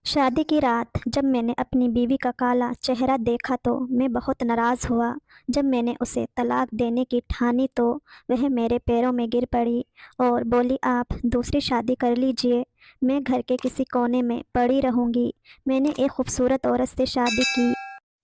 शादी की रात जब मैंने अपनी बीवी का काला चेहरा देखा तो मैं बहुत नाराज़ हुआ। जब मैंने उसे तलाक देने की ठानी तो वह मेरे पैरों में गिर पड़ी और बोली, आप दूसरी शादी कर लीजिए, मैं घर के किसी कोने में पड़ी रहूँगी। मैंने एक खूबसूरत औरत से शादी की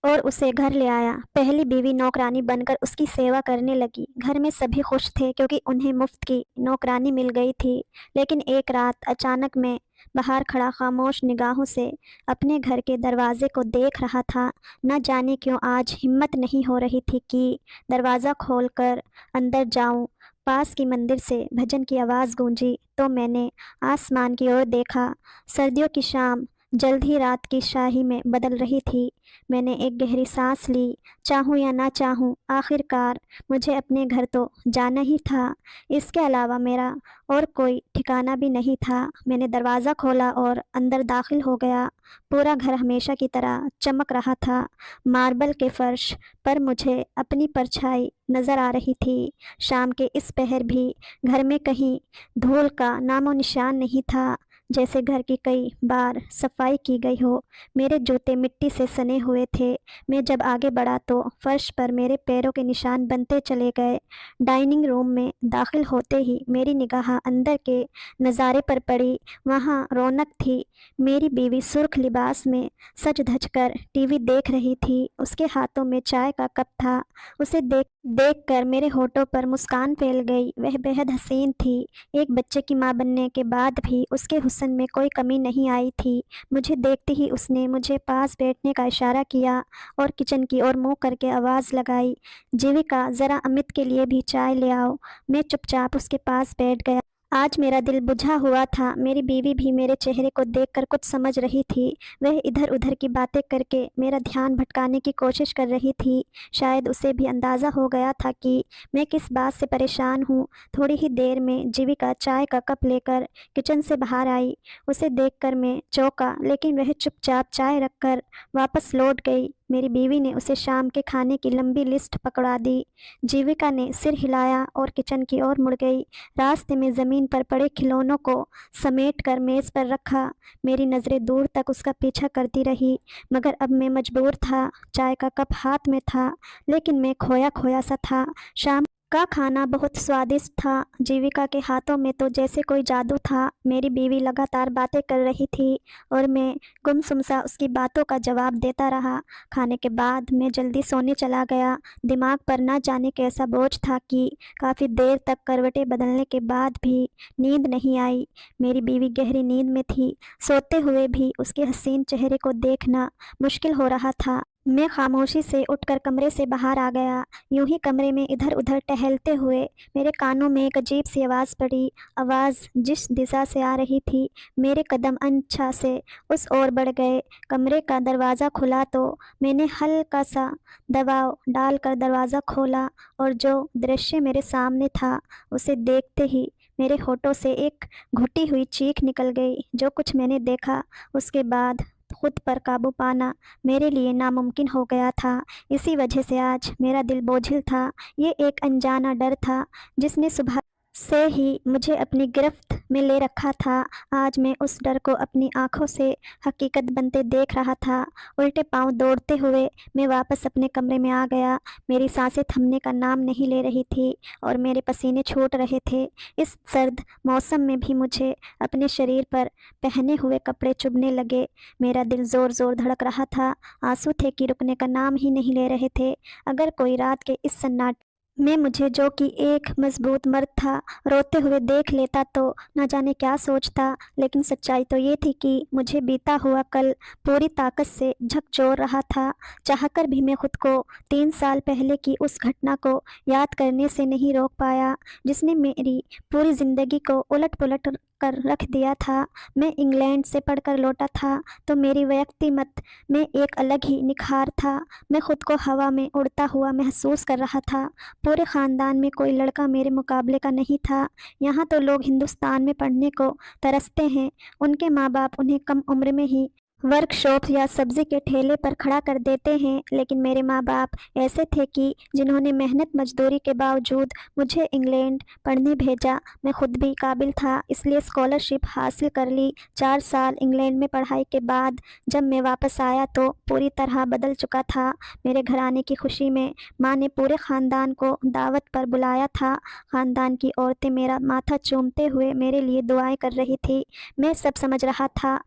और उसे घर ले आया। पहली बीवी नौकरानी बनकर उसकी सेवा करने लगी। घर में सभी खुश थे क्योंकि उन्हें मुफ्त की नौकरानी मिल गई थी। लेकिन एक रात अचानक मैं बाहर खड़ा खामोश निगाहों से अपने घर के दरवाजे को देख रहा था। न जाने क्यों आज हिम्मत नहीं हो रही थी कि दरवाज़ा खोलकर अंदर जाऊं। पास की मंदिर से भजन की आवाज़ गूंजी तो मैंने आसमान की ओर देखा। सर्दियों की शाम जल्द ही रात की शाही में बदल रही थी। मैंने एक गहरी सांस ली। चाहूँ या ना चाहूँ, आखिरकार मुझे अपने घर तो जाना ही था। इसके अलावा मेरा और कोई ठिकाना भी नहीं था। मैंने दरवाज़ा खोला और अंदर दाखिल हो गया। पूरा घर हमेशा की तरह चमक रहा था। मार्बल के फर्श पर मुझे अपनी परछाई नज़र आ रही थी। शाम के इस पहर भी घर में कहीं धूल का नामो निशान नहीं था, जैसे घर की कई बार सफाई की गई हो। मेरे जूते मिट्टी से सने हुए थे। मैं जब आगे बढ़ा तो फर्श पर मेरे पैरों के निशान बनते चले गए। डाइनिंग रूम में दाखिल होते ही मेरी निगाह अंदर के नज़ारे पर पड़ी। वहाँ रौनक थी। मेरी बीवी सुर्ख लिबास में सज धज कर टीवी देख रही थी। उसके हाथों में चाय का कप था। उसे देख देख कर मेरे होठों पर मुस्कान फैल गई। वह बेहद हसीन थी। एक बच्चे की मां बनने के बाद भी उसके हुस्न में कोई कमी नहीं आई थी। मुझे देखते ही उसने मुझे पास बैठने का इशारा किया और किचन की ओर मुंह करके आवाज़ लगाई, जीविका, ज़रा अमित के लिए भी चाय ले आओ। मैं चुपचाप उसके पास बैठ गया। आज मेरा दिल बुझा हुआ था। मेरी बीवी भी मेरे चेहरे को देखकर कुछ समझ रही थी। वह इधर उधर की बातें करके मेरा ध्यान भटकाने की कोशिश कर रही थी। शायद उसे भी अंदाज़ा हो गया था कि मैं किस बात से परेशान हूँ। थोड़ी ही देर में जीविका चाय का कप लेकर किचन से बाहर आई। उसे देखकर मैं चौंका, लेकिन वह चुपचाप चाय रखकर वापस लौट गई। मेरी बीवी ने उसे शाम के खाने की लंबी लिस्ट पकड़ा दी। जीविका ने सिर हिलाया और किचन की ओर मुड़ गई। रास्ते में ज़मीन पर पड़े खिलौनों को समेट कर मेज़ पर रखा। मेरी नज़रें दूर तक उसका पीछा करती रही, मगर अब मैं मजबूर था। चाय का कप हाथ में था, लेकिन मैं खोया खोया सा था। शाम का खाना बहुत स्वादिष्ट था। जीविका के हाथों में तो जैसे कोई जादू था। मेरी बीवी लगातार बातें कर रही थी और मैं गुमसुम सा उसकी बातों का जवाब देता रहा। खाने के बाद मैं जल्दी सोने चला गया। दिमाग पर ना जाने कैसा बोझ था कि काफ़ी देर तक करवटें बदलने के बाद भी नींद नहीं आई। मेरी बीवी गहरी नींद में थी। सोते हुए भी उसके हसीन चेहरे को देखना मुश्किल हो रहा था। मैं खामोशी से उठकर कमरे से बाहर आ गया। यूं ही कमरे में इधर उधर टहलते हुए मेरे कानों में एक अजीब सी आवाज़ पड़ी। आवाज़ जिस दिशा से आ रही थी, मेरे कदम अनिच्छा से उस ओर बढ़ गए। कमरे का दरवाज़ा खुला तो मैंने हल्का सा दबाव डालकर दरवाज़ा खोला और जो दृश्य मेरे सामने था उसे देखते ही मेरे होठों से एक घुटी हुई चीख निकल गई। जो कुछ मैंने देखा उसके बाद खुद पर काबू पाना मेरे लिए नामुमकिन हो गया था। इसी वजह से आज मेरा दिल बोझिल था। ये एक अनजाना डर था जिसने सुबह से ही मुझे अपनी गिरफ्त में ले रखा था। आज मैं उस डर को अपनी आंखों से हकीकत बनते देख रहा था। उल्टे पांव दौड़ते हुए मैं वापस अपने कमरे में आ गया। मेरी सांसें थमने का नाम नहीं ले रही थी और मेरे पसीने छूट रहे थे। इस सर्द मौसम में भी मुझे अपने शरीर पर पहने हुए कपड़े चुभने लगे। मेरा दिल ज़ोर ज़ोर धड़क रहा था। आंसू थे कि रुकने का नाम ही नहीं ले रहे थे। अगर कोई रात के इस सन्नाटे में मुझे, जो कि एक मजबूत मर्द था, रोते हुए देख लेता तो न जाने क्या सोचता। लेकिन सच्चाई तो ये थी कि मुझे बीता हुआ कल पूरी ताकत से झकझोर रहा था। चाहकर भी मैं खुद को 3 साल पहले की उस घटना को याद करने से नहीं रोक पाया जिसने मेरी पूरी ज़िंदगी को उलट पुलट कर रख दिया था। मैं इंग्लैंड से पढ़कर लौटा था तो मेरी व्यक्तिमत में एक अलग ही निखार था। मैं खुद को हवा में उड़ता हुआ महसूस कर रहा था। पूरे ख़ानदान में कोई लड़का मेरे मुकाबले का नहीं था। यहाँ तो लोग हिंदुस्तान में पढ़ने को तरसते हैं। उनके माँ बाप उन्हें कम उम्र में ही वर्कशॉप या सब्जी के ठेले पर खड़ा कर देते हैं। लेकिन मेरे माँ बाप ऐसे थे कि जिन्होंने मेहनत मजदूरी के बावजूद मुझे इंग्लैंड पढ़ने भेजा। मैं खुद भी काबिल था, इसलिए स्कॉलरशिप हासिल कर ली। 4 साल इंग्लैंड में पढ़ाई के बाद जब मैं वापस आया तो पूरी तरह बदल चुका था। मेरे घर आने की खुशी में माँ ने पूरे ख़ानदान को दावत पर बुलाया था। ख़ानदान की औरतें मेरा माथा चूमते हुए मेरे लिए दुआएं कर रही थी। मैं सब समझ रहा था।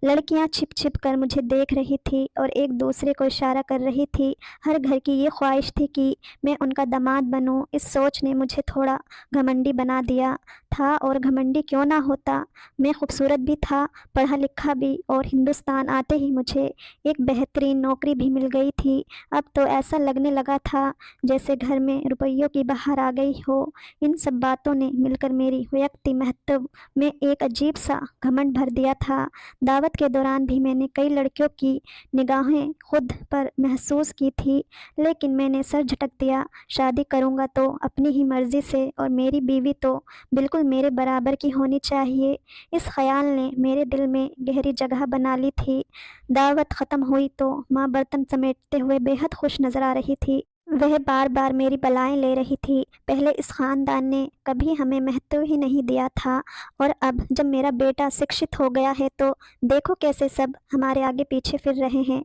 लड़कियां छिप छिप कर मुझे देख रही थी और एक दूसरे को इशारा कर रही थी। हर घर की ये ख्वाहिश थी कि मैं उनका दामाद बनूं। इस सोच ने मुझे थोड़ा घमंडी बना दिया था, और घमंडी क्यों ना होता। मैं खूबसूरत भी था, पढ़ा लिखा भी, और हिंदुस्तान आते ही मुझे एक बेहतरीन नौकरी भी मिल गई थी। अब तो ऐसा लगने लगा था जैसे घर में रुपयों की बहार आ गई हो। इन सब बातों ने मिलकर मेरी व्यक्ति महत्व में एक अजीब सा घमंड भर दिया था। दावत के दौरान भी मैंने कई लड़कियों की निगाहें खुद पर महसूस की थी, लेकिन मैंने सर झटक दिया। शादी करूंगा तो अपनी ही मर्ज़ी से, और मेरी बीवी तो बिल्कुल मेरे बराबर की होनी चाहिए। इस ख्याल ने मेरे दिल में गहरी जगह बना ली थी। दावत ख़त्म हुई तो माँ बर्तन समेटते हुए बेहद खुश नज़र आ रही थी। वह बार बार मेरी बलाएं ले रही थी। पहले इस ख़ानदान ने कभी हमें महत्व ही नहीं दिया था, और अब जब मेरा बेटा शिक्षित हो गया है तो देखो कैसे सब हमारे आगे पीछे फिर रहे हैं।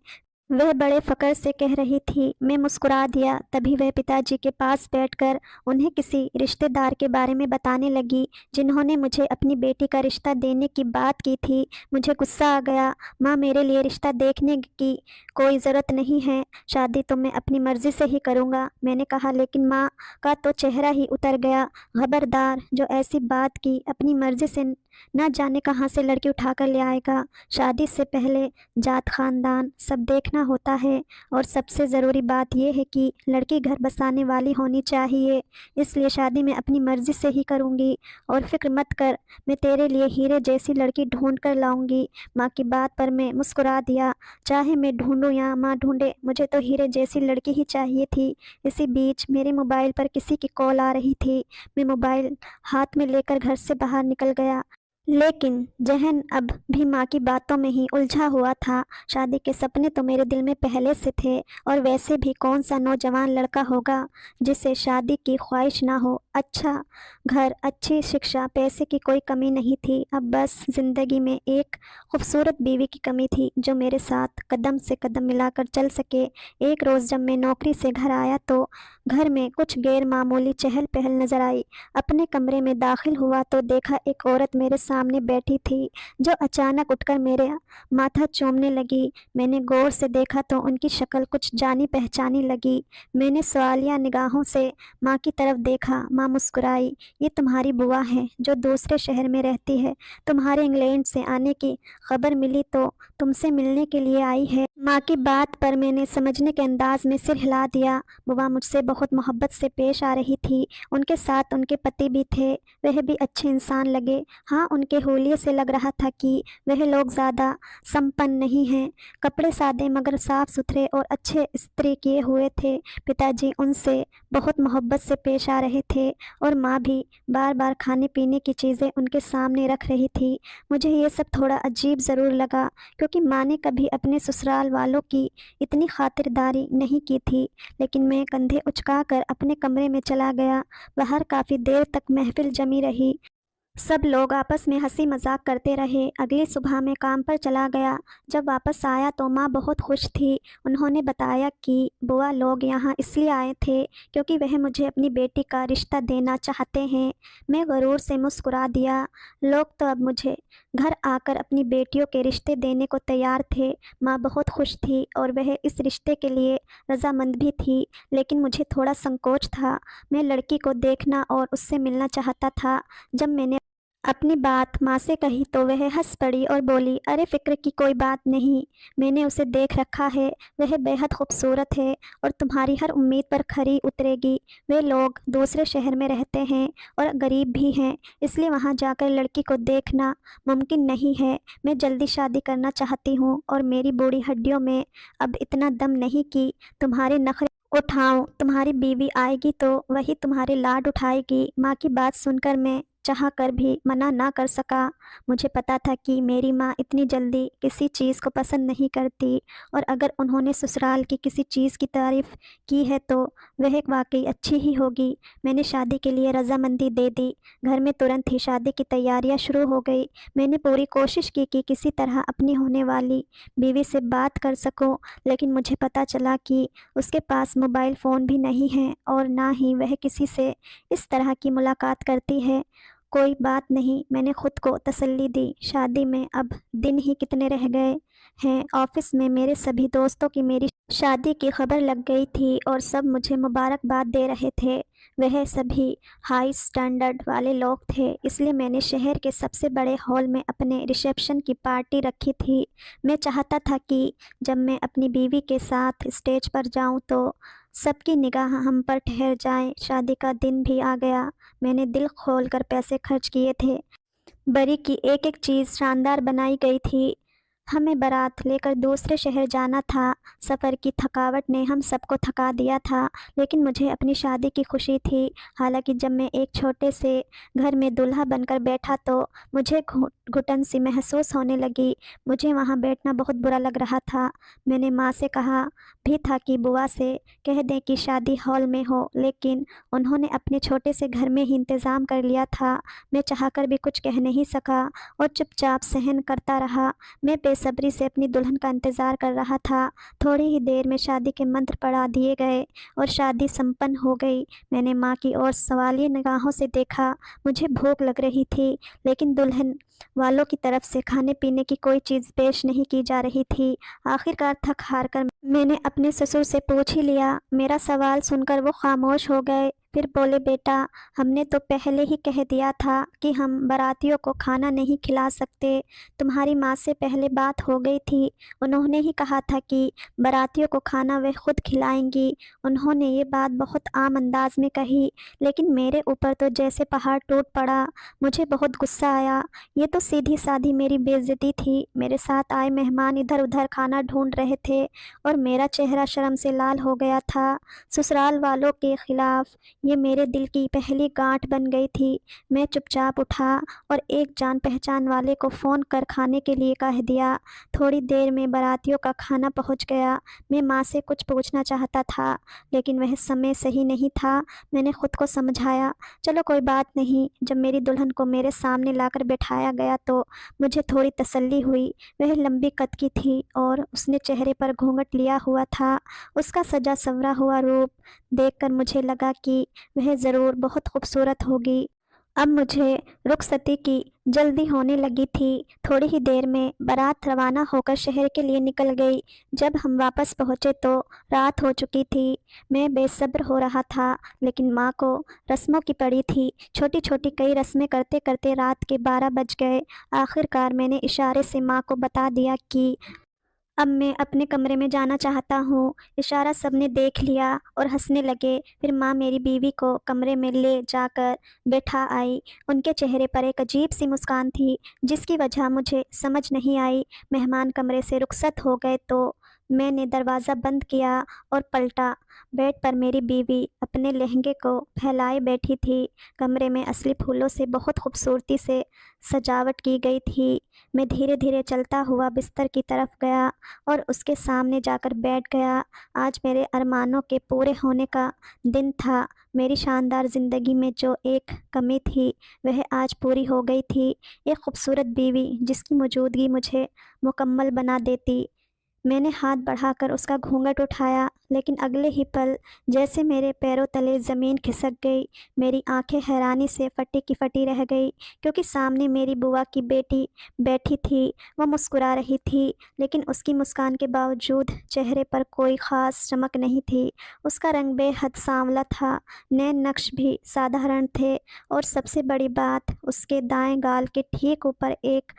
वह बड़े फ़क्र से कह रही थी। मैं मुस्कुरा दिया। तभी वह पिताजी के पास बैठकर उन्हें किसी रिश्तेदार के बारे में बताने लगी जिन्होंने मुझे अपनी बेटी का रिश्ता देने की बात की थी। मुझे गुस्सा आ गया। माँ, मेरे लिए रिश्ता देखने की कोई ज़रूरत नहीं है। शादी तो मैं अपनी मर्ज़ी से ही करूँगा, मैंने कहा। लेकिन माँ का तो चेहरा ही उतर गया। खबरदार, जो ऐसी बात की अपनी मर्ज़ी से न जाने कहाँ से लड़की उठा कर ले आएगा। शादी से पहले जात खानदान सब देखना होता है, और सबसे ज़रूरी बात यह है कि लड़की घर बसाने वाली होनी चाहिए। इसलिए शादी मैं अपनी मर्ज़ी से ही करूँगी, और फिक्र मत कर, मैं तेरे लिए हीरे जैसी लड़की ढूंढ कर लाऊंगी। माँ की बात पर मैं मुस्कुरा दिया। चाहे मैं ढूंढूं या माँ ढूंढे, मुझे तो हीरे जैसी लड़की ही चाहिए थी। इसी बीच मेरे मोबाइल पर किसी की कॉल आ रही थी। मैं मोबाइल हाथ में लेकर घर से बाहर निकल गया, लेकिन जहन अब भी माँ की बातों में ही उलझा हुआ था। शादी के सपने तो मेरे दिल में पहले से थे, और वैसे भी कौन सा नौजवान लड़का होगा जिसे शादी की ख्वाहिश ना हो। अच्छा घर, अच्छी शिक्षा, पैसे की कोई कमी नहीं थी। अब बस ज़िंदगी में एक खूबसूरत बीवी की कमी थी जो मेरे साथ कदम से कदम मिलाकर चल सके। एक रोज़ जब मैं नौकरी से घर आया तो घर में कुछ गैर मामूली चहल पहल नज़र आई। अपने कमरे में दाखिल हुआ तो देखा एक औरत मेरे सामने बैठी थी जो अचानक उठकर मेरे माथा चूमने लगी। मैंने गौर से देखा तो उनकी शक्ल कुछ जानी पहचानी लगी। मैंने सवालिया निगाहों से माँ की तरफ देखा। माँ मुस्कुराई। ये तुम्हारी बुआ है जो दूसरे शहर में रहती है। तुम्हारे इंग्लैंड से आने की खबर मिली तो तुमसे मिलने के लिए आई है। माँ की बात पर मैंने समझने के अंदाज में सिर हिला दिया। बुआ मुझसे बहुत मोहब्बत से पेश आ रही थी। उनके साथ उनके पति भी थे। वह भी अच्छे इंसान लगे। हाँ, उनके हुलिये से लग रहा था कि वह लोग ज़्यादा संपन्न नहीं हैं। कपड़े सादे मगर साफ़ सुथरे और अच्छे इस्त्री किए हुए थे। पिताजी उनसे बहुत मोहब्बत से पेश आ रहे थे, और माँ भी बार बार खाने पीने की चीज़ें उनके सामने रख रही थी। मुझे ये सब थोड़ा अजीब ज़रूर लगा, क्योंकि माँ ने कभी अपने ससुराल वालों की इतनी खातिरदारी नहीं की थी। लेकिन मैं कंधे उचकाकर अपने कमरे में चला गया। बाहर काफ़ी देर तक महफिल जमी रही। सब लोग आपस में हंसी मजाक करते रहे। अगली सुबह मैं काम पर चला गया। जब वापस आया तो माँ बहुत खुश थी। उन्होंने बताया कि बुआ लोग यहाँ इसलिए आए थे क्योंकि वह मुझे अपनी बेटी का रिश्ता देना चाहते हैं। मैं गरूर से मुस्कुरा दिया। लोग तो अब मुझे घर आकर अपनी बेटियों के रिश्ते देने को तैयार थे। माँ बहुत खुश थी और वह इस रिश्ते के लिए रजामंद भी थी, लेकिन मुझे थोड़ा संकोच था। मैं लड़की को देखना और उससे मिलना चाहता था। जब मैंने अपनी बात माँ से कही तो वह हंस पड़ी और बोली, अरे फिक्र की कोई बात नहीं, मैंने उसे देख रखा है। वह बेहद खूबसूरत है और तुम्हारी हर उम्मीद पर खरी उतरेगी। वे लोग दूसरे शहर में रहते हैं और गरीब भी हैं, इसलिए वहाँ जाकर लड़की को देखना मुमकिन नहीं है। मैं जल्दी शादी करना चाहती हूँ और मेरी बूढ़ी हड्डियों में अब इतना दम नहीं कि तुम्हारे नखरे उठाऊं। तुम्हारी बीवी आएगी तो वही तुम्हारे लाड उठाएगी। माँ की बात सुनकर मैं चाह कर भी मना ना कर सका। मुझे पता था कि मेरी माँ इतनी जल्दी किसी चीज़ को पसंद नहीं करती, और अगर उन्होंने ससुराल की किसी चीज़ की तारीफ़ की है तो वह वाकई अच्छी ही होगी। मैंने शादी के लिए रजामंदी दे दी। घर में तुरंत ही शादी की तैयारियां शुरू हो गई। मैंने पूरी कोशिश की कि किसी तरह अपनी होने वाली बीवी से बात कर सकूं, लेकिन मुझे पता चला कि उसके पास मोबाइल फ़ोन भी नहीं है और ना ही वह किसी से इस तरह की मुलाकात करती है। कोई बात नहीं, मैंने खुद को तसल्ली दी। शादी में अब दिन ही कितने रह गए हैं। ऑफिस में मेरे सभी दोस्तों की मेरी शादी की खबर लग गई थी और सब मुझे मुबारकबाद दे रहे थे। वह सभी हाई स्टैंडर्ड वाले लोग थे, इसलिए मैंने शहर के सबसे बड़े हॉल में अपने रिसेप्शन की पार्टी रखी थी। मैं चाहता था कि जब मैं अपनी बीवी के साथ स्टेज पर जाऊं तो सबकी निगाह हम पर ठहर जाए। शादी का दिन भी आ गया। मैंने दिल खोल कर पैसे खर्च किए थे। बरी की एक एक चीज़ शानदार बनाई गई थी। हमें बारात लेकर दूसरे शहर जाना था। सफ़र की थकावट ने हम सबको थका दिया था, लेकिन मुझे अपनी शादी की खुशी थी। हालांकि जब मैं एक छोटे से घर में दूल्हा बनकर बैठा तो मुझे घुटन सी महसूस होने लगी। मुझे वहाँ बैठना बहुत बुरा लग रहा था। मैंने माँ से कहा भी था कि बुआ से कह दें कि शादी हॉल में हो, लेकिन उन्होंने अपने छोटे से घर में ही इंतज़ाम कर लिया था। मैं चाहकर भी कुछ कह नहीं सका और चुपचाप सहन करता रहा। मैं बेसब्री से अपनी दुल्हन का इंतज़ार कर रहा था। थोड़ी ही देर में शादी के मंत्र पढ़ा दिए गए और शादी संपन्न हो गई। मैंने माँ की ओर सवालिया निगाहों से देखा। मुझे भूख लग रही थी, लेकिन दुल्हन वालों की तरफ से खाने पीने की कोई चीज़ पेश नहीं की जा रही थी। आखिरकार थक हार कर मैंने अपने ससुर से पूछ ही लिया। मेरा सवाल सुनकर वो खामोश हो गए। फिर बोले, बेटा, हमने तो पहले ही कह दिया था कि हम बारातियों को खाना नहीं खिला सकते। तुम्हारी माँ से पहले बात हो गई थी। उन्होंने ही कहा था कि बारातियों को खाना वे खुद खिलाएंगी। उन्होंने ये बात बहुत आम अंदाज में कही, लेकिन मेरे ऊपर तो जैसे पहाड़ टूट पड़ा। मुझे बहुत गुस्सा आया। ये तो सीधी साधी मेरी बेइज्जती थी। मेरे साथ आए मेहमान इधर उधर खाना ढूंढ रहे थे और मेरा चेहरा शर्म से लाल हो गया था। ससुराल वालों के खिलाफ ये मेरे दिल की पहली गांठ बन गई थी। मैं चुपचाप उठा और एक जान पहचान वाले को फ़ोन कर खाने के लिए कह दिया। थोड़ी देर में बारातियों का खाना पहुंच गया। मैं माँ से कुछ पूछना चाहता था, लेकिन वह समय सही नहीं था। मैंने खुद को समझाया, चलो कोई बात नहीं। जब मेरी दुल्हन को मेरे सामने लाकर बैठाया गया तो मुझे थोड़ी तसल्ली हुई। वह लंबी कद की थी और उसने चेहरे पर घूंघट लिया हुआ था। उसका सजा संवरा हुआ रूप देखकर मुझे लगा कि वह ज़रूर बहुत खूबसूरत होगी। अब मुझे रुखसती की जल्दी होने लगी थी। थोड़ी ही देर में बारात रवाना होकर शहर के लिए निकल गई। जब हम वापस पहुँचे तो रात हो चुकी थी। मैं बेसब्र हो रहा था, लेकिन माँ को रस्मों की पड़ी थी। छोटी छोटी कई रस्में करते करते रात के 12 बज गए। आखिरकार मैंने इशारे से माँ को बता दिया कि अब मैं अपने कमरे में जाना चाहता हूँ। इशारा सबने देख लिया और हंसने लगे। फिर माँ मेरी बीवी को कमरे में ले जाकर बैठा आई। उनके चेहरे पर एक अजीब सी मुस्कान थी, जिसकी वजह मुझे समझ नहीं आई। मेहमान कमरे से रुखसत हो गए तो मैंने दरवाज़ा बंद किया और पलटा। बेड पर मेरी बीवी अपने लहंगे को फैलाए बैठी थी। कमरे में असली फूलों से बहुत खूबसूरती से सजावट की गई थी। मैं धीरे धीरे चलता हुआ बिस्तर की तरफ गया और उसके सामने जाकर बैठ गया। आज मेरे अरमानों के पूरे होने का दिन था। मेरी शानदार ज़िंदगी में जो एक कमी थी वह आज पूरी हो गई थी। एक खूबसूरत बीवी जिसकी मौजूदगी मुझे मुकम्मल बना देती। मैंने हाथ बढ़ाकर उसका घूंघट उठाया, लेकिन अगले ही पल जैसे मेरे पैरों तले ज़मीन खिसक गई। मेरी आंखें हैरानी से फटी की फटी रह गई, क्योंकि सामने मेरी बुआ की बेटी बैठी थी। वह मुस्कुरा रही थी, लेकिन उसकी मुस्कान के बावजूद चेहरे पर कोई ख़ास चमक नहीं थी। उसका रंग बेहद सांवला था, नैन नक्श भी साधारण थे, और सबसे बड़ी बात, उसके दाएं गाल के ठीक ऊपर एक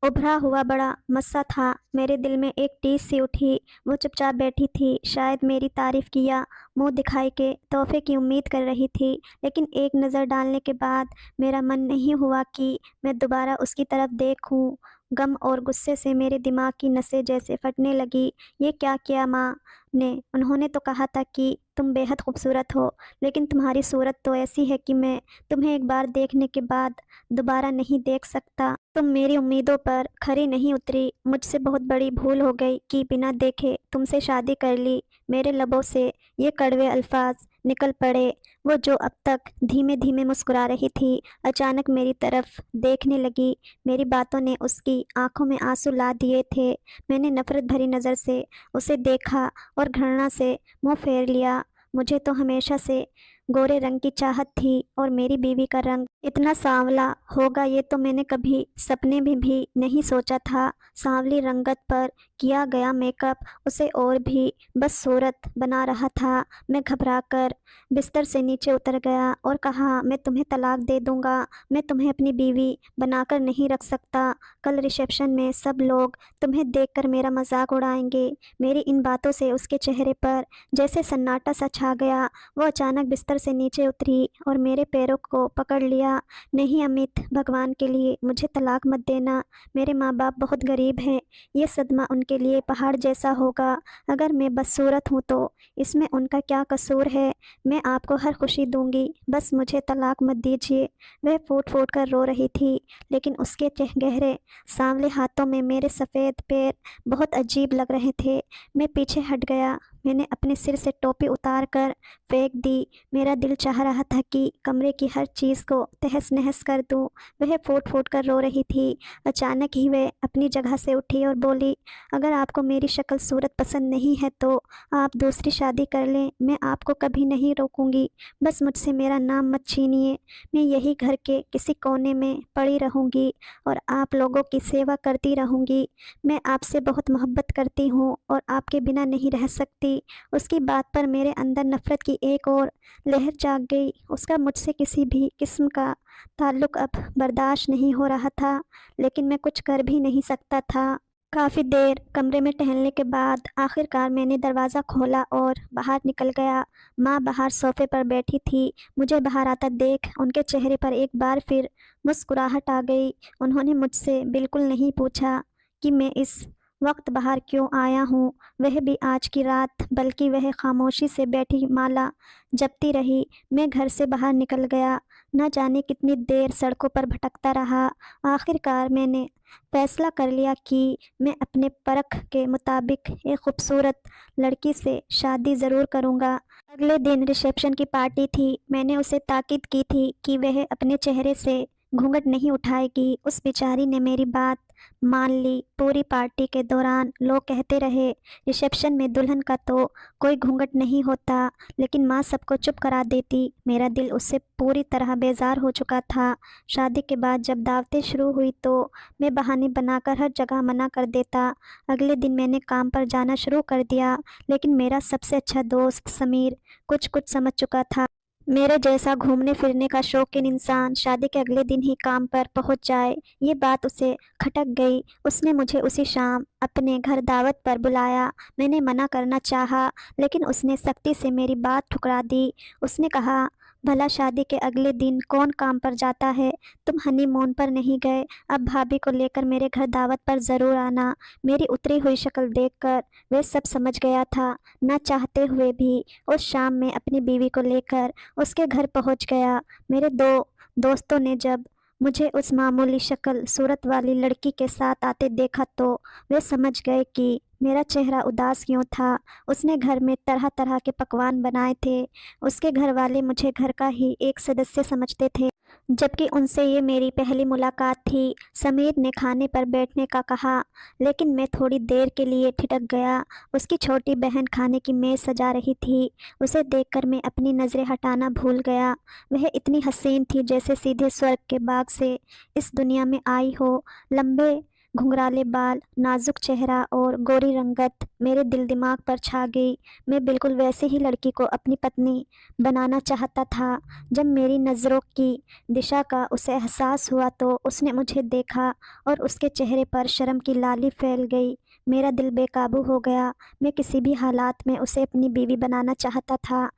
उभरा हुआ बड़ा मस्सा था। मेरे दिल में एक टीस सी उठी। वो चुपचाप बैठी थी, शायद मेरी तारीफ़ की या मुंह दिखाई के तोहफे की उम्मीद कर रही थी। लेकिन एक नज़र डालने के बाद मेरा मन नहीं हुआ कि मैं दोबारा उसकी तरफ देखूं। गम और गुस्से से मेरे दिमाग की नसें जैसे फटने लगी। ये क्या किया माँ ने? उन्होंने तो कहा था कि तुम बेहद खूबसूरत हो, लेकिन तुम्हारी सूरत तो ऐसी है कि मैं तुम्हें एक बार देखने के बाद दोबारा नहीं देख सकता। तुम मेरी उम्मीदों पर खरी नहीं उतरी। मुझसे बहुत बड़ी भूल हो गई कि बिना देखे तुमसे शादी कर ली। मेरे लबों से ये कड़वे अल्फाज निकल पड़े। वो जो अब तक धीमे धीमे मुस्कुरा रही थी, अचानक मेरी तरफ देखने लगी। मेरी बातों ने उसकी आंखों में आंसू ला दिए थे। मैंने नफरत भरी नज़र से उसे देखा और घृणा से मुंह फेर लिया। मुझे तो हमेशा से गोरे रंग की चाहत थी और मेरी बीवी का रंग इतना सांवला होगा ये तो मैंने कभी सपने में भी नहीं सोचा था। सांवली रंगत पर किया गया मेकअप उसे और भी बदसूरत बना रहा था। मैं घबराकर बिस्तर से नीचे उतर गया और कहा, मैं तुम्हें तलाक दे दूंगा। मैं तुम्हें अपनी बीवी बनाकर नहीं रख सकता। कल रिसेप्शन में सब लोग तुम्हें देखकर मेरा मजाक उड़ाएंगे। मेरी इन बातों से उसके चेहरे पर जैसे सन्नाटा सा छा गया। वो अचानक बिस्तर से नीचे उतरी और मेरे पैरों को पकड़ लिया। नहीं अमित, भगवान के लिए मुझे तलाक मत देना। मेरे माँ बाप बहुत गरीब हैं। ये सदमा उनके लिए पहाड़ जैसा होगा। अगर मैं बदसूरत हूँ तो इसमें उनका क्या कसूर है? मैं आपको हर खुशी दूंगी, बस मुझे तलाक मत दीजिए। वह फूट फूट कर रो रही थी, लेकिन उसके गहरे सांवले हाथों में मेरे सफ़ेद पैर बहुत अजीब लग रहे थे। मैं पीछे हट गया। मैंने अपने सिर से टोपी उतार कर फेंक दी। मेरा दिल चाह रहा था कि कमरे की हर चीज़ को तहस नहस कर दूं। वह फूट फूट कर रो रही थी। अचानक ही वह अपनी जगह से उठी और बोली, अगर आपको मेरी शक्ल सूरत पसंद नहीं है तो आप दूसरी शादी कर लें। मैं आपको कभी नहीं रोकूंगी। बस मुझसे मेरा नाम मत छीनिए। मैं यही घर के किसी कोने में पड़ी रहूंगी और आप लोगों की सेवा करती रहूंगी। मैं आपसे बहुत मोहब्बत करती हूँ और आपके बिना नहीं रह सकती। उसकी बात पर मेरे अंदर नफरत की एक और लहर जाग गई। उसका मुझसे किसी भी किस्म का ताल्लुक़ अब बर्दाश्त नहीं हो रहा था, लेकिन मैं कुछ कर भी नहीं सकता था। काफ़ी देर कमरे में टहलने के बाद आखिरकार मैंने दरवाज़ा खोला और बाहर निकल गया। माँ बाहर सोफ़े पर बैठी थी। मुझे बाहर आता देख उनके चेहरे पर एक बार फिर मुस्कुराहट आ गई। उन्होंने मुझसे बिल्कुल नहीं पूछा कि मैं इस वक्त बाहर क्यों आया हूँ, वह भी आज की रात, बल्कि वह खामोशी से बैठी माला जपती रही। मैं घर से बाहर निकल गया। न जाने कितनी देर सड़कों पर भटकता रहा। आखिरकार मैंने फैसला कर लिया कि मैं अपने परख के मुताबिक एक खूबसूरत लड़की से शादी ज़रूर करूँगा। अगले दिन रिसेप्शन की पार्टी थी। मैंने उसे ताकीद की थी कि वह अपने चेहरे से घूंघट नहीं उठाएगी। उस बेचारी ने मेरी बात मान ली। पूरी पार्टी के दौरान लोग कहते रहे, रिसेप्शन में दुल्हन का तो कोई घूंघट नहीं होता, लेकिन माँ सबको चुप करा देती। मेरा दिल उससे पूरी तरह बेजार हो चुका था। शादी के बाद जब दावतें शुरू हुई तो मैं बहाने बनाकर हर जगह मना कर देता। अगले दिन मैंने काम पर जाना शुरू कर दिया, लेकिन मेरा सबसे अच्छा दोस्त समीर कुछ कुछ समझ चुका था। मेरे जैसा घूमने फिरने का शौकीन इंसान शादी के अगले दिन ही काम पर पहुंच जाए, ये बात उसे खटक गई। उसने मुझे उसी शाम अपने घर दावत पर बुलाया। मैंने मना करना चाहा, लेकिन उसने सख्ती से मेरी बात ठुकरा दी। उसने कहा, भला शादी के अगले दिन कौन काम पर जाता है? तुम हनीमून पर नहीं गए? अब भाभी को लेकर मेरे घर दावत पर ज़रूर आना। मेरी उतरी हुई शक्ल देखकर वह सब समझ गया था। न चाहते हुए भी उस शाम में अपनी बीवी को लेकर उसके घर पहुंच गया। मेरे दो दोस्तों ने जब मुझे उस मामूली शक्ल सूरत वाली लड़की के साथ आते देखा तो वे समझ गए कि मेरा चेहरा उदास क्यों था। उसने घर में तरह तरह के पकवान बनाए थे। उसके घर वाले मुझे घर का ही एक सदस्य समझते थे, जबकि उनसे ये मेरी पहली मुलाकात थी। समीर ने खाने पर बैठने का कहा, लेकिन मैं थोड़ी देर के लिए ठिठक गया। उसकी छोटी बहन खाने की मेज़ सजा रही थी। उसे देखकर मैं अपनी नज़रें हटाना भूल गया। वह इतनी हसीन थी जैसे सीधे स्वर्ग के बाग से इस दुनिया में आई हो। लंबे घुंघराले बाल, नाजुक चेहरा और गोरी रंगत मेरे दिल दिमाग पर छा गई। मैं बिल्कुल वैसे ही लड़की को अपनी पत्नी बनाना चाहता था। जब मेरी नज़रों की दिशा का उसे एहसास हुआ तो उसने मुझे देखा और उसके चेहरे पर शर्म की लाली फैल गई। मेरा दिल बेकाबू हो गया। मैं किसी भी हालात में उसे अपनी बीवी बनाना चाहता था।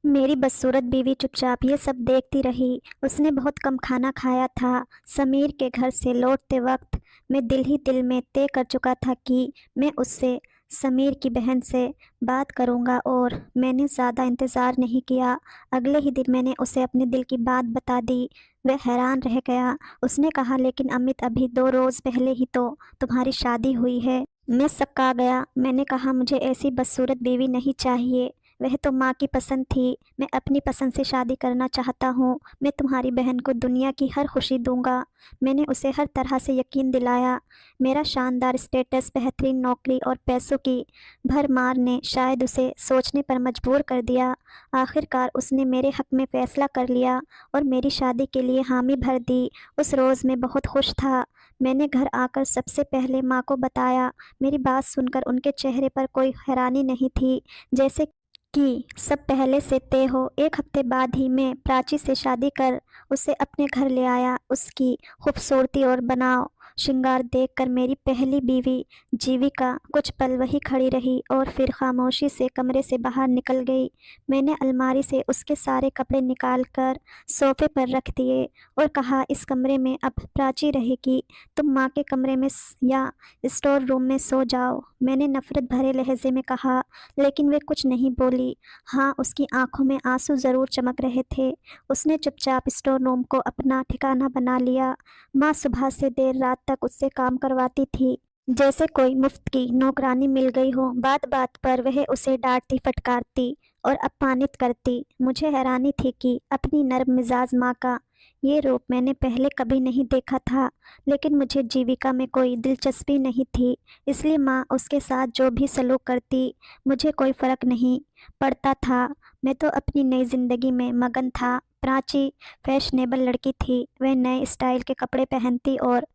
मेरी बदसूरत बीवी चुपचाप ये सब देखती रही। उसने बहुत कम खाना खाया था। समीर के घर से लौटते वक्त मैं दिल ही दिल में तय कर चुका था कि मैं उससे, समीर की बहन से बात करूंगा, और मैंने ज़्यादा इंतज़ार नहीं किया। अगले ही दिन मैंने उसे अपने दिल की बात बता दी। वह हैरान रह गया। उसने कहा, लेकिन अमित, अभी 2 रोज़ पहले ही तो तुम्हारी शादी हुई है। मैं सक्का गया। मैंने कहा, मुझे ऐसी बदसूरत बीवी नहीं चाहिए। वह तो माँ की पसंद थी। मैं अपनी पसंद से शादी करना चाहता हूँ। मैं तुम्हारी बहन को दुनिया की हर खुशी दूंगा। मैंने उसे हर तरह से यकीन दिलाया। मेरा शानदार स्टेटस, बेहतरीन नौकरी और पैसों की भरमार ने शायद उसे सोचने पर मजबूर कर दिया। आखिरकार उसने मेरे हक में फ़ैसला कर लिया और मेरी शादी के लिए हामी भर दी। उस रोज़ मैं बहुत खुश था। मैंने घर आकर सबसे पहले माँ को बताया। मेरी बात सुनकर उनके चेहरे पर कोई हैरानी नहीं थी, जैसे कि सब पहले से तय हो। 1 हफ्ते बाद ही मैं प्राची से शादी कर उसे अपने घर ले आया। उसकी खूबसूरती और बनाव श्रृंगार देखकर मेरी पहली बीवी जीविका कुछ पल वही खड़ी रही और फिर खामोशी से कमरे से बाहर निकल गई। मैंने अलमारी से उसके सारे कपड़े निकाल कर सोफे पर रख दिए और कहा, इस कमरे में अब प्राची रहेगी। तुम माँ के कमरे में या स्टोर रूम में सो जाओ। मैंने नफरत भरे लहजे में कहा, लेकिन वे कुछ नहीं बोली। हाँ, उसकी आंखों में आंसू ज़रूर चमक रहे थे। उसने चुपचाप स्टोर रूम को अपना ठिकाना बना लिया। माँ सुबह से देर रात तक उससे काम करवाती थी, जैसे कोई मुफ्त की नौकरानी मिल गई हो। बात बात पर वह उसे डांटती, फटकारती और अपमानित करती। मुझे हैरानी थी कि अपनी नर्म मिजाज माँ का ये रूप मैंने पहले कभी नहीं देखा था, लेकिन मुझे जीविका में कोई दिलचस्पी नहीं थी, इसलिए माँ उसके साथ जो भी सलूक करती मुझे कोई फ़र्क नहीं पड़ता था। मैं तो अपनी नई ज़िंदगी में मगन था। प्राची फैशनेबल लड़की थी। वह नए स्टाइल के कपड़े पहनती और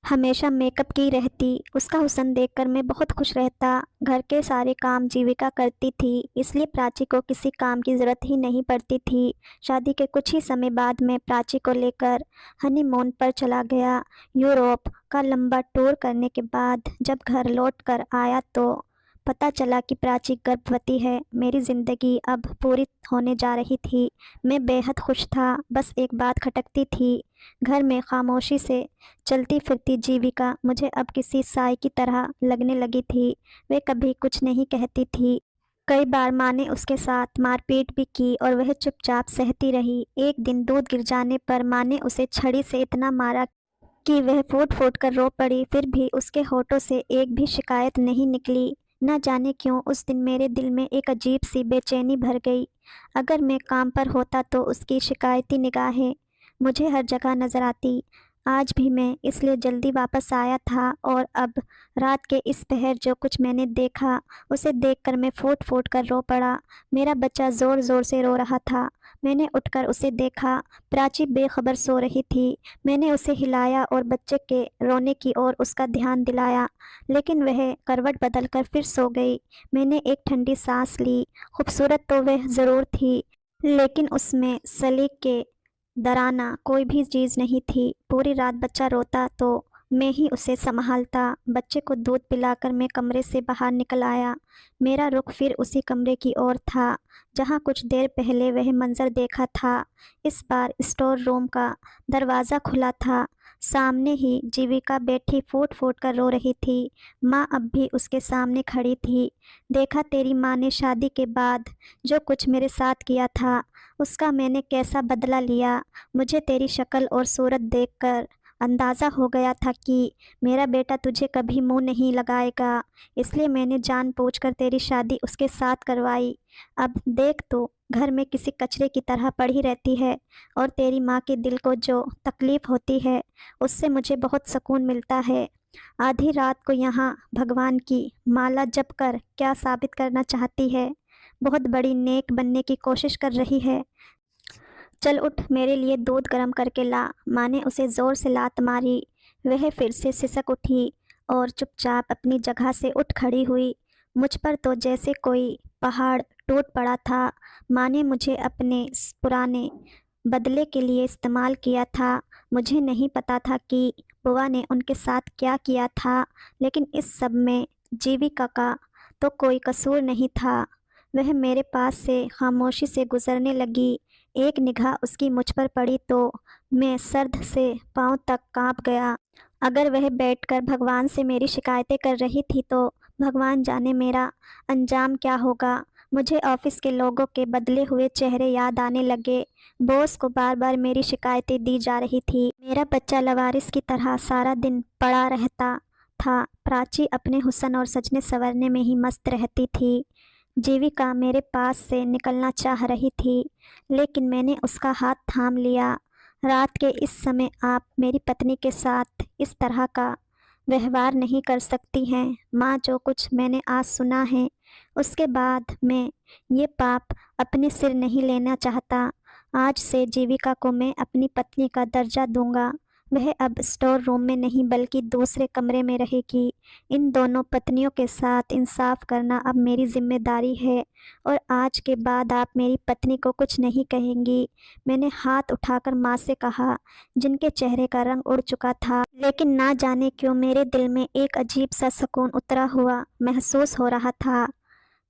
हमेशा मेकअप की रहती। उसका हुस्न देखकर मैं बहुत खुश रहता। घर के सारे काम जीविका करती थी, इसलिए प्राची को किसी काम की ज़रूरत ही नहीं पड़ती थी। शादी के कुछ ही समय बाद मैं प्राची को लेकर हनीमून पर चला गया। यूरोप का लंबा टूर करने के बाद जब घर लौट कर आया तो पता चला कि प्राची गर्भवती है। मेरी ज़िंदगी अब पूरी होने जा रही थी। मैं बेहद खुश था। बस एक बात खटकती थी। घर में खामोशी से चलती फिरती जीविका मुझे अब किसी साई की तरह लगने लगी थी। वे कभी कुछ नहीं कहती थी। कई बार माँ ने उसके साथ मारपीट भी की और वह चुपचाप सहती रही। एक दिन दूध गिर जाने पर माँ ने उसे छड़ी से इतना मारा कि वह फूट फूट कर रो पड़ी। फिर भी उसके होठों से एक भी शिकायत नहीं निकली। न जाने क्यों उस दिन मेरे दिल में एक अजीब सी बेचैनी भर गई। अगर मैं काम पर होता तो उसकी शिकायती निगाहें मुझे हर जगह नज़र आती। आज भी मैं इसलिए जल्दी वापस आया था, और अब रात के इस पहर जो कुछ मैंने देखा उसे देखकर मैं फूट फूट कर रो पड़ा। मेरा बच्चा ज़ोर ज़ोर से रो रहा था। मैंने उठकर उसे देखा। प्राची बेखबर सो रही थी। मैंने उसे हिलाया और बच्चे के रोने की ओर उसका ध्यान दिलाया, लेकिन वह करवट बदलकर फिर सो गई। मैंने एक ठंडी सांस ली। खूबसूरत तो वह ज़रूर थी, लेकिन उसमें सलीके के डराना कोई भी चीज़ नहीं थी। पूरी रात बच्चा रोता तो मैं ही उसे संभालता। बच्चे को दूध पिलाकर मैं कमरे से बाहर निकल आया। मेरा रुख फिर उसी कमरे की ओर था जहाँ कुछ देर पहले वह मंजर देखा था। इस बार स्टोर रूम का दरवाज़ा खुला था। सामने ही जीविका बैठी फूट फूट कर रो रही थी। माँ अब भी उसके सामने खड़ी थी। देखा तेरी माँ ने शादी के बाद जो कुछ मेरे साथ किया था, उसका मैंने कैसा बदला लिया। मुझे तेरी शक्ल और सूरत देखकर अंदाज़ा हो गया था कि मेरा बेटा तुझे कभी मुंह नहीं लगाएगा, इसलिए मैंने जानबूझकर तेरी शादी उसके साथ करवाई। अब देख तो घर में किसी कचरे की तरह पड़ी रहती है, और तेरी माँ के दिल को जो तकलीफ़ होती है उससे मुझे बहुत सुकून मिलता है। आधी रात को यहाँ भगवान की माला जप कर क्या साबित करना चाहती है? बहुत बड़ी नेक बनने की कोशिश कर रही है। चल उठ, मेरे लिए दूध गर्म करके ला। माँ ने उसे ज़ोर से लात मारी। वह फिर से सिसक उठी और चुपचाप अपनी जगह से उठ खड़ी हुई। मुझ पर तो जैसे कोई पहाड़ टूट पड़ा था। माँ ने मुझे अपने पुराने बदले के लिए इस्तेमाल किया था। मुझे नहीं पता था कि बुआ ने उनके साथ क्या किया था, लेकिन इस सब में जीविका का तो कोई कसूर नहीं था। वह मेरे पास से खामोशी से गुजरने लगी। एक निगाह उसकी मुझ पर पड़ी तो मैं सर्द से पाँव तक कांप गया। अगर वह बैठकर भगवान से मेरी शिकायतें कर रही थी तो भगवान जाने मेरा अंजाम क्या होगा। मुझे ऑफिस के लोगों के बदले हुए चेहरे याद आने लगे। बॉस को बार बार मेरी शिकायतें दी जा रही थी। मेरा बच्चा लवारिस की तरह सारा दिन पड़ा रहता था। प्राची अपने हुस्न और सजने संवरने में ही मस्त रहती थी। जीविका मेरे पास से निकलना चाह रही थी, लेकिन मैंने उसका हाथ थाम लिया। रात के इस समय आप मेरी पत्नी के साथ इस तरह का व्यवहार नहीं कर सकती हैं। माँ, जो कुछ मैंने आज सुना है उसके बाद मैं ये पाप अपने सिर नहीं लेना चाहता। आज से जीविका को मैं अपनी पत्नी का दर्जा दूंगा। वह अब स्टोर रूम में नहीं बल्कि दूसरे कमरे में रहेगी। इन दोनों पत्नियों के साथ इंसाफ करना अब मेरी जिम्मेदारी है और आज के बाद आप मेरी पत्नी को कुछ नहीं कहेंगी। मैंने हाथ उठाकर माँ से कहा, जिनके चेहरे का रंग उड़ चुका था, लेकिन ना जाने क्यों मेरे दिल में एक अजीब सा सुकून उतरा हुआ महसूस हो रहा था।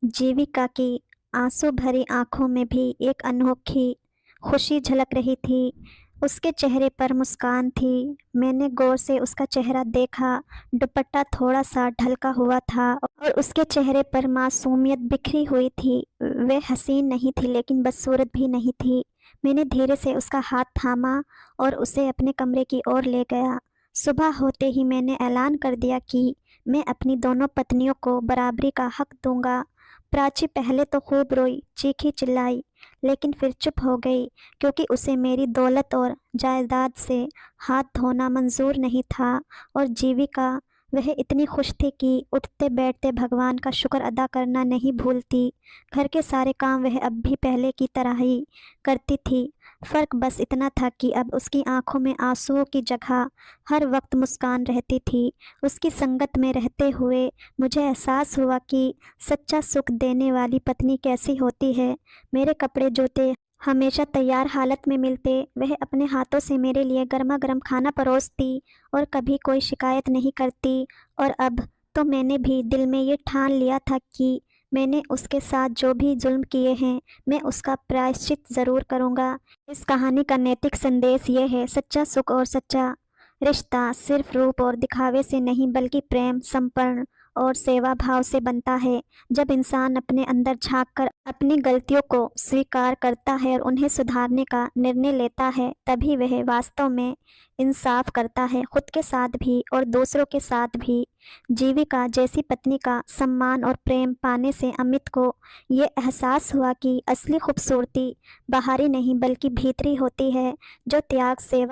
जीविका की आंसू भरी आंखों में भी एक अनोखी खुशी झलक रही थी। उसके चेहरे पर मुस्कान थी। मैंने गौर से उसका चेहरा देखा। दुपट्टा थोड़ा सा ढलका हुआ था और उसके चेहरे पर मासूमियत बिखरी हुई थी। वह हसीन नहीं थी लेकिन बदसूरत भी नहीं थी। मैंने धीरे से उसका हाथ थामा और उसे अपने कमरे की ओर ले गया। सुबह होते ही मैंने ऐलान कर दिया कि मैं अपनी दोनों पत्नियों को बराबरी का हक दूंगा। प्राची पहले तो खूब रोई, चीखी चिल्लाई, लेकिन फिर चुप हो गई क्योंकि उसे मेरी दौलत और जायदाद से हाथ धोना मंजूर नहीं था। और जीविका, वह इतनी खुश थी कि उठते बैठते भगवान का शुक्र अदा करना नहीं भूलती। घर के सारे काम वह अब भी पहले की तरह ही करती थी। फ़र्क बस इतना था कि अब उसकी आंखों में आंसुओं की जगह हर वक्त मुस्कान रहती थी। उसकी संगत में रहते हुए मुझे एहसास हुआ कि सच्चा सुख देने वाली पत्नी कैसी होती है। मेरे कपड़े जूते हमेशा तैयार हालत में मिलते। वह अपने हाथों से मेरे लिए गर्मा गर्म खाना परोसती और कभी कोई शिकायत नहीं करती। और अब तो मैंने भी दिल में ये ठान लिया था कि मैंने उसके साथ जो भी जुल्म किए हैं मैं उसका प्रायश्चित ज़रूर करूँगा। इस कहानी का नैतिक संदेश ये है, सच्चा सुख और सच्चा रिश्ता सिर्फ रूप और दिखावे से नहीं बल्कि प्रेम, समर्पण और सेवा भाव से बनता है। जब इंसान अपने अंदर झांककर अपनी गलतियों को स्वीकार करता है और उन्हें सुधारने का निर्णय लेता है, तभी वह वास्तव में इंसाफ करता है, खुद के साथ भी और दूसरों के साथ भी। जीविका जैसी पत्नी का सम्मान और प्रेम पाने से अमित को ये एहसास हुआ कि असली खूबसूरती बाहरी नहीं बल्कि भीतरी होती है, जो त्याग, सेवा